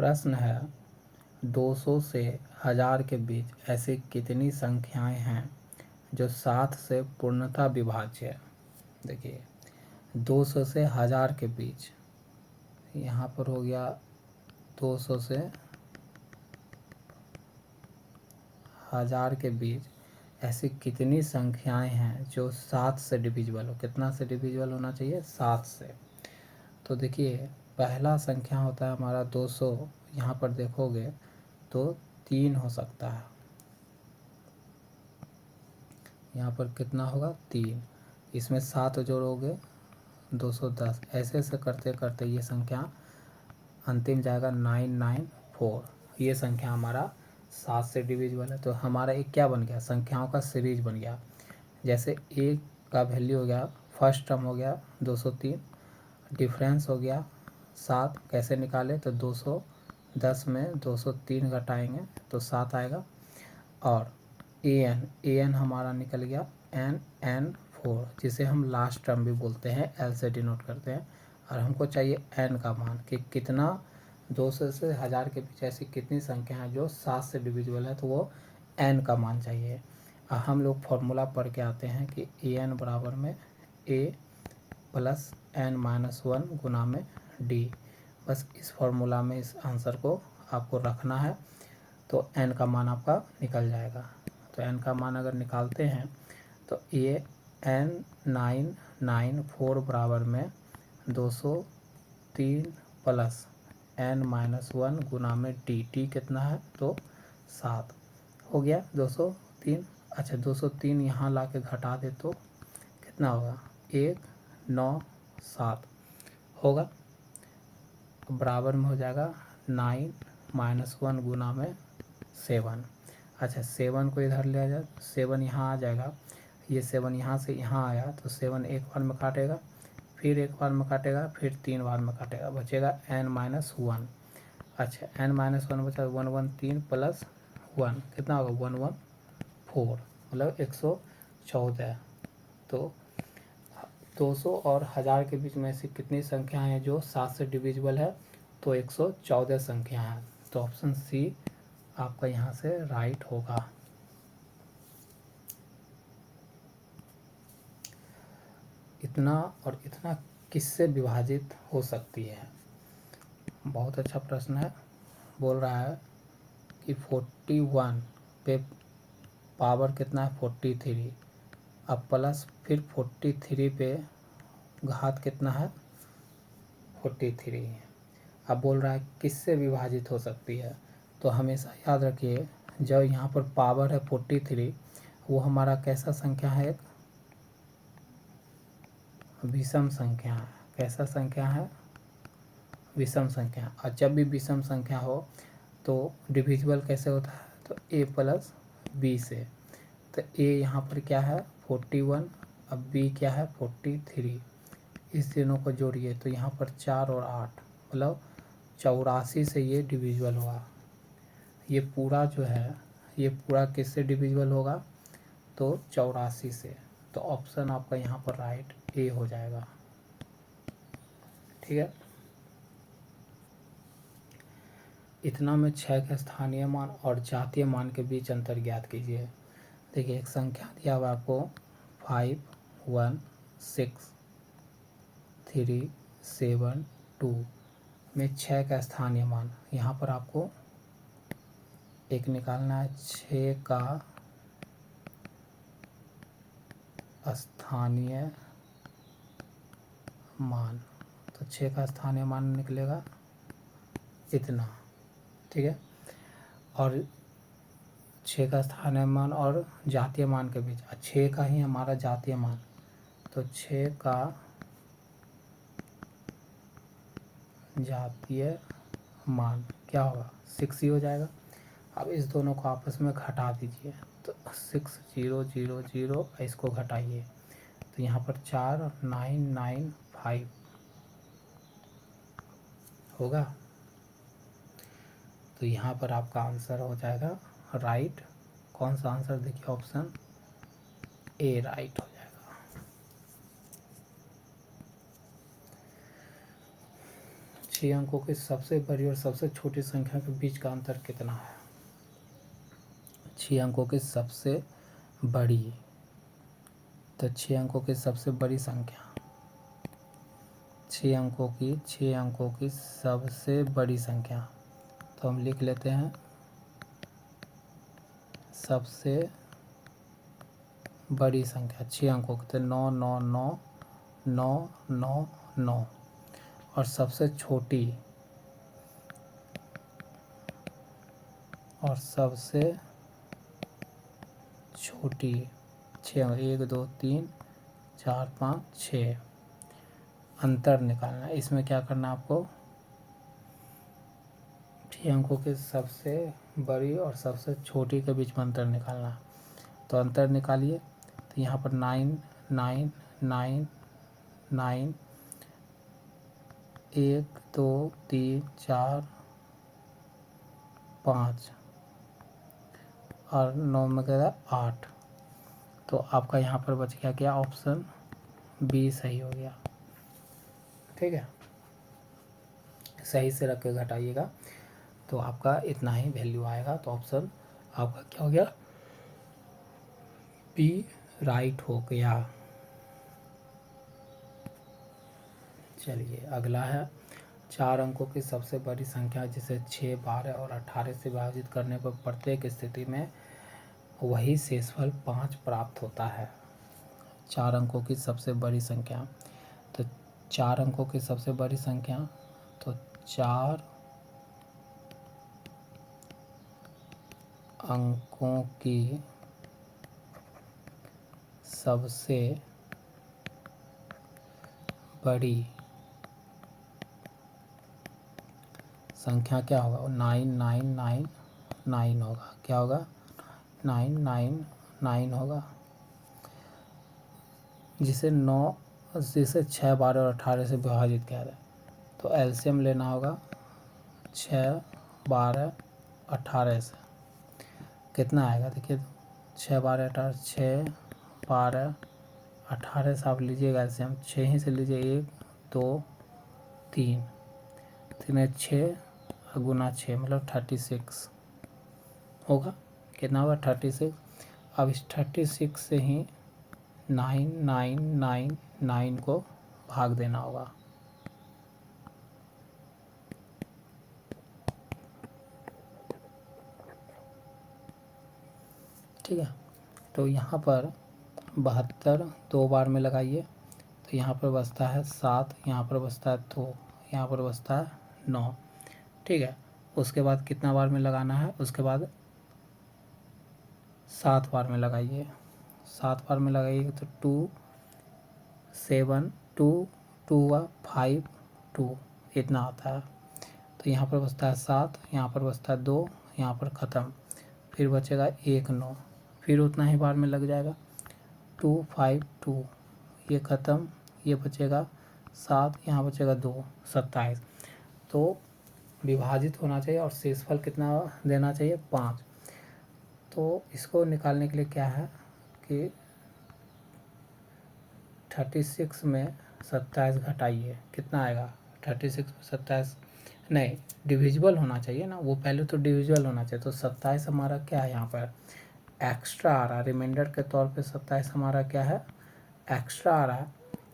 प्रश्न है 200 से 1000 के बीच ऐसी कितनी संख्याएं हैं जो 7 से पूर्णतः विभाज्य है। देखिए 200 से 1000 के बीच, यहाँ पर हो गया 200 से 1000 के बीच ऐसी कितनी संख्याएं हैं जो 7 से डिविजिबल हो। कितना से डिविजिबल होना चाहिए? 7 से। तो देखिए पहला संख्या होता है हमारा 200, यहाँ पर देखोगे तो 3 हो सकता है, यहाँ पर कितना होगा? 3। इसमें 7 जोड़ोगे 210। ऐसे ऐसे करते करते ये संख्या अंतिम जाएगा 994। ये संख्या हमारा 7 से डिविजिबल है। तो हमारा एक क्या बन गया? संख्याओं का सीरीज बन गया। जैसे एक का वैल्यू हो गया, फर्स्ट टर्म हो गया 203, डिफरेंस हो गया 7। कैसे निकाले? तो 210 में 203 घटाएंगे तो 7 आएगा। और an हमारा निकल गया n4, जिसे हम लास्ट टर्म भी बोलते हैं, l से डिनोट करते हैं। और हमको चाहिए n का मान कि कितना 200 से 1000 के बीच ऐसी कितनी संख्या है जो 7 से डिविजिबल है, तो वो n का मान चाहिए। हम लोग फॉर्मूला पढ़ के आते हैं कि an बराबर में a प्लस n-1 गुना में d। बस इस फॉर्मूला में इस आंसर को आपको रखना है तो n का मान आपका निकल जाएगा। तो n का मान अगर निकालते हैं तो ये n994 बराबर में 203 प्लस n-1 गुना में डी कितना है? तो 7 हो गया 203। अच्छा 203 यहाँ ला के घटा दे तो कितना होगा? 197 होगा। बराबर में हो जाएगा 9-1 गुना में 7। अच्छा 7 को इधर ले जाए, 7 यहाँ आ जाएगा। ये 7 यहाँ से यहाँ आया तो 7 एक बार में काटेगा, फिर एक बार में काटेगा, फिर 3 बार में काटेगा, बचेगा n-1। अच्छा n-1 बचा 113 प्लस 1 कितना होगा? 114, मतलब 114। तो 200 और 1000 के बीच में ऐसी कितनी संख्या है जो 7 से डिविजिबल है? तो 114 संख्या है। तो ऑप्शन सी आपका यहाँ से राइट होगा। इतना और इतना किससे विभाजित हो सकती है? बहुत अच्छा प्रश्न है। बोल रहा है कि 41 पे पावर कितना है? 43। अब प्लस फिर 43 पे घात कितना है? 43। अब बोल रहा है किससे विभाजित हो सकती है? तो हमेशा याद रखिए जब यहाँ पर पावर है 43, वो हमारा कैसा संख्या है? एक विषम संख्या है। कैसा संख्या है? विषम संख्या। और जब भी विषम संख्या हो तो डिविजिबल कैसे होता है? तो a प्लस बी से। तो a यहाँ पर क्या है? 41, अब b क्या है? 43। इस तीनों को जोड़िए तो यहाँ पर 4 और 8 मतलब 84 से ये डिविजिबल होगा। ये पूरा जो है ये पूरा किससे डिविजिबल होगा? तो 84 से। तो ऑप्शन आपका यहाँ पर राइट ए हो जाएगा। ठीक है। इतना में 6 के स्थानीय मान और जातीय मान के बीच अंतर ज्ञात कीजिए। देखिए एक संख्या दिया हुआ आपको 5 1 6 3 7 2 में 6 का स्थानीय मान। यहाँ पर आपको एक निकालना है 6 का स्थानीय मान। तो 6 का स्थानीय मान निकलेगा इतना। ठीक है। और 6 का स्थानीय मान और जातीय मान के बीच 6 का ही हमारा जातीय मान, तो 6 का जातीय मान क्या होगा? 6 ही हो जाएगा। अब इस दोनों को आपस में घटा दीजिए तो 6 0 0 0, इसको घटाइए तो यहाँ पर 4 9 9 5 होगा। तो यहाँ पर आपका आंसर हो जाएगा राइट। कौन सा आंसर? देखिए ऑप्शन ए राइट हो जाएगा। 6 अंकों की सबसे बड़ी और सबसे छोटी संख्या के बीच का अंतर कितना है? 6 अंकों की सबसे बड़ी, तो 6 अंकों की सबसे बड़ी संख्या, 6 अंकों की सबसे बड़ी संख्या, तो हम लिख लेते हैं सबसे बड़ी संख्या 6 अंकों की, तो 9 9 9 9 9 9। और सबसे छोटी, और सबसे छोटी 6, 1 2 3 4 5 6। अंतर निकालना, इसमें क्या करना है आपको? 6 अंकों की सबसे बड़ी और सबसे छोटी के बीच में अंतर निकालना। तो अंतर निकालिए, तो यहाँ पर 9 9 9 9, 1 2 3 4 5 और 9 में गया 8। तो आपका यहाँ पर बच गया क्या? ऑप्शन बी सही हो गया। ठीक है, सही से रख के घटाइएगा तो आपका इतना ही वैल्यू आएगा। तो ऑप्शन आपका क्या हो गया? बी राइट हो गया। चलिए अगला है 4 अंकों की सबसे बड़ी संख्या जिसे 6, 12 और 18 से विभाजित करने पर प्रत्येक स्थिति में वही शेषफल 5 प्राप्त होता है। 4 अंकों की सबसे बड़ी संख्या, तो 4 अंकों की सबसे बड़ी संख्या, तो 4 अंकों की सबसे बड़ी संख्या क्या होगा? 9999 होगा। क्या होगा? 999 होगा, जिसे 6, 12 और 18 से विभाजित किया जाए। तो एलसीएम लेना होगा 6, 12, 18 से। कितना आएगा? देखिए 6, 12, 18, 6, 12, 18 से आप लीजिएगा एलसीएम, 6 ही से लीजिए, 1 2 3 3 6 गुना 6 मतलब 36 होगा। कितना होगा? 36। अब इस 36 से ही 9999 को भाग देना होगा। ठीक है, तो यहाँ पर 72 2 बार में लगाइए, तो यहाँ पर बचता है 7, यहाँ पर बचता है 2, यहाँ पर बचता है 9। ठीक है, उसके बाद कितना बार में लगाना है? उसके बाद 7 बार में लगाइए। 7 बार में लगाइए तो 2 7 2 2 5 2 इतना आता है। तो यहाँ पर बचता है 7, यहाँ पर बचता है 2, यहाँ पर ख़त्म, फिर बचेगा 1 9, फिर उतना ही बार में लग जाएगा 2 5 2, ये ख़त्म, ये बचेगा 7, यहाँ बचेगा 2 27। तो विभाजित होना चाहिए और शेषफल कितना देना चाहिए? 5। तो इसको निकालने के लिए क्या है कि 36 में 27 घटाइए, कितना आएगा? 36 में 27 नहीं, डिविजिबल होना चाहिए ना, वो पहले तो डिविजिबल होना चाहिए। तो 27 हमारा क्या है? यहाँ पर एक्स्ट्रा आ रहा है, रिमाइंडर के तौर पे 27 हमारा क्या है? एक्स्ट्रा आ रहा है।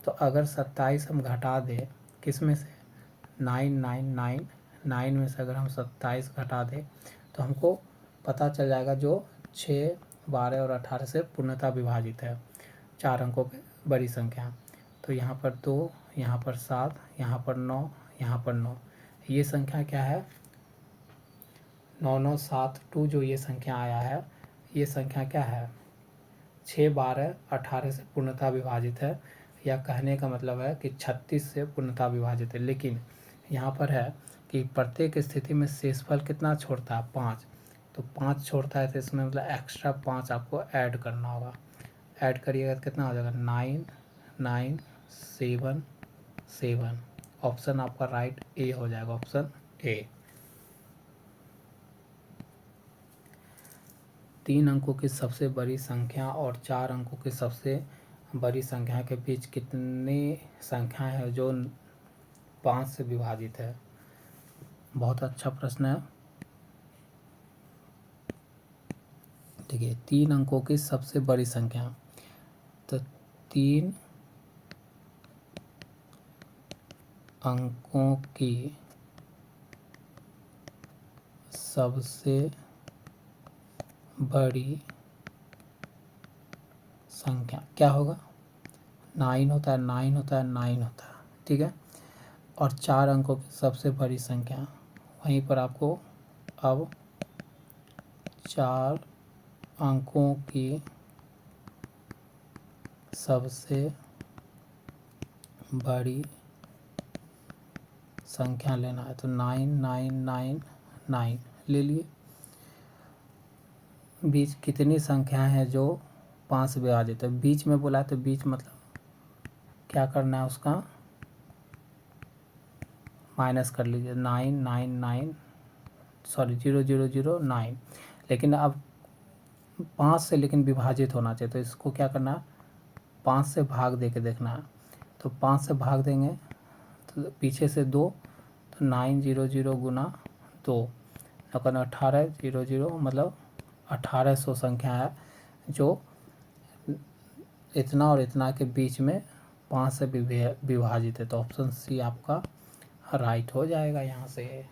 तो अगर 27 हम घटा दें किस में से? 999 में से अगर हम 27 घटा दें तो हमको पता चल जाएगा जो 6, 12 और 18 से पूर्णतः विभाजित है, 4 अंकों की बड़ी संख्या। तो यहाँ पर 2, यहाँ पर 7, यहाँ पर 9, यहाँ पर 9, ये संख्या क्या है? 9972 जो ये संख्या आया है, ये संख्या क्या है? 6, 12, 18 से पूर्णतः विभाजित है, या कहने का मतलब है कि 36 से पूर्णतः विभाजित है। लेकिन यहाँ पर है कि प्रत्येक स्थिति में शेषफल कितना छोड़ता है? 5। तो 5 छोड़ता है, तो इसमें मतलब एक्स्ट्रा 5 आपको ऐड करना होगा। ऐड करिएगा तो कितना हो जाएगा? 9977। ऑप्शन आपका राइट ए हो जाएगा, ऑप्शन ए। 3 अंकों की सबसे बड़ी संख्या और 4 अंकों की सबसे बड़ी संख्या के बीच कितनी संख्या है जो 5 से विभाजित है? बहुत अच्छा प्रश्न है। देखिए 3 अंकों की सबसे बड़ी संख्या, तो 3 अंकों की सबसे बड़ी संख्या क्या होगा? 9 होता है, 9 होता है, 9 होता है, ठीक है। और 4 अंकों की सबसे बड़ी संख्या, वहीं पर आपको अब 4 अंकों की सबसे बड़ी संख्या लेना है। तो 9 9 9 9 ले लिए। बीच कितनी संख्याएं हैं जो 5 से विभाजित है? बीच में बोला है तो बीच मतलब क्या करना है, उसका माइनस कर लीजिए। 9 9 9 सॉरी 0 0 0 9, लेकिन अब 5 से लेकिन विभाजित होना चाहिए, तो इसको क्या करना है, 5 से भाग दे के देखना है। तो 5 से भाग देंगे तो पीछे से 2, तो 9 0 0 गुना 2, अपन 18 0 0 मतलब 1800 संख्या है जो इतना और इतना के बीच में 5 से विभाजित है। तो ऑप्शन सी आपका राइट हो जाएगा यहाँ से।